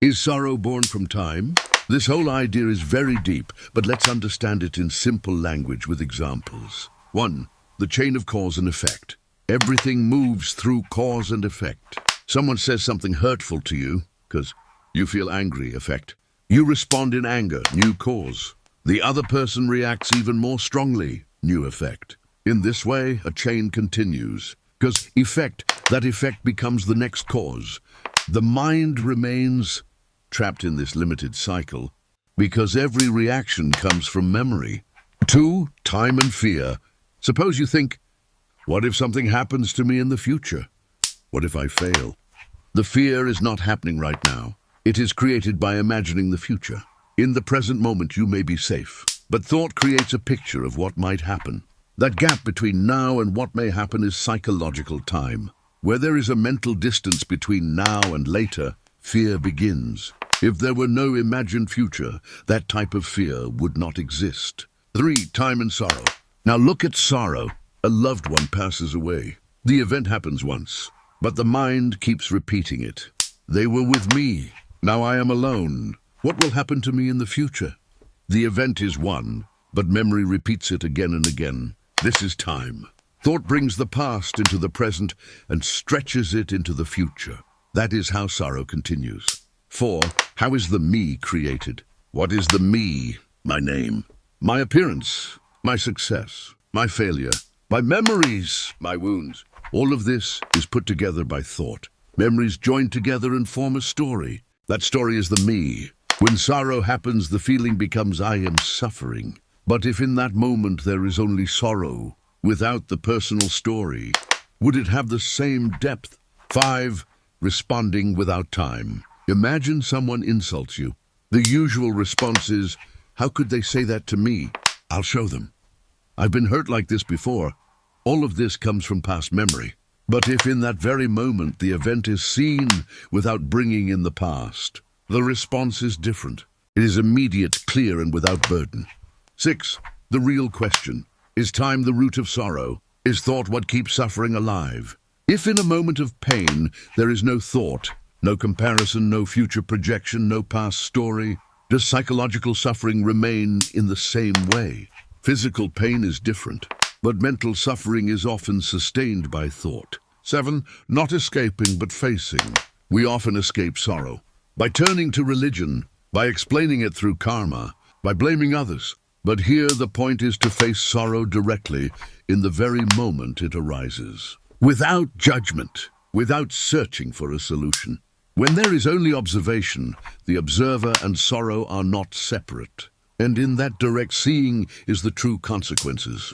Is sorrow born from time? This whole idea is very deep, but let's understand it in simple language with examples. 1. The chain of cause and effect. Everything moves through cause and effect. Someone says something hurtful to you, because you feel angry, effect. You respond in anger, new cause. The other person reacts even more strongly, new effect. In this way, a chain continues, because that effect becomes the next cause. The mind remains trapped in this limited cycle, because every reaction comes from memory. 2. Time and fear. Suppose you think, what if something happens to me in the future? What if I fail? The fear is not happening right now. It is created by imagining the future. In the present moment you may be safe, but thought creates a picture of what might happen. That gap between now and what may happen is psychological time. Where there is a mental distance between now and later, fear begins. If there were no imagined future, that type of fear would not exist. 3. Time and sorrow. Now look at sorrow. A loved one passes away. The event happens once, but the mind keeps repeating it. They were with me. Now I am alone. What will happen to me in the future? The event is one, but memory repeats it again and again. This is time. Thought brings the past into the present and stretches it into the future. That is how sorrow continues. 4. How is the me created? What is the me? My name, my appearance, my success, my failure, my memories, my wounds. All of this is put together by thought. Memories join together and form a story. That story is the me. When sorrow happens, the feeling becomes I am suffering. But if in that moment there is only sorrow, without the personal story, would it have the same depth? 5. Responding without time. Imagine someone insults you. The usual response is, how could they say that to me? I'll show them. I've been hurt like this before. All of this comes from past memory. But if in that very moment the event is seen without bringing in the past, the response is different. It is immediate, clear, and without burden. 6. The real question. Is time the root of sorrow? Is thought what keeps suffering alive? If in a moment of pain there is no thought, no comparison, no future projection, no past story, does psychological suffering remain in the same way? Physical pain is different, but mental suffering is often sustained by thought. 7. Not escaping but facing. We often escape sorrow by turning to religion, by explaining it through karma, by blaming others. But here the point is to face sorrow directly in the very moment it arises, without judgment, without searching for a solution. When there is only observation, the observer and sorrow are not separate. And in that direct seeing is the true consequences.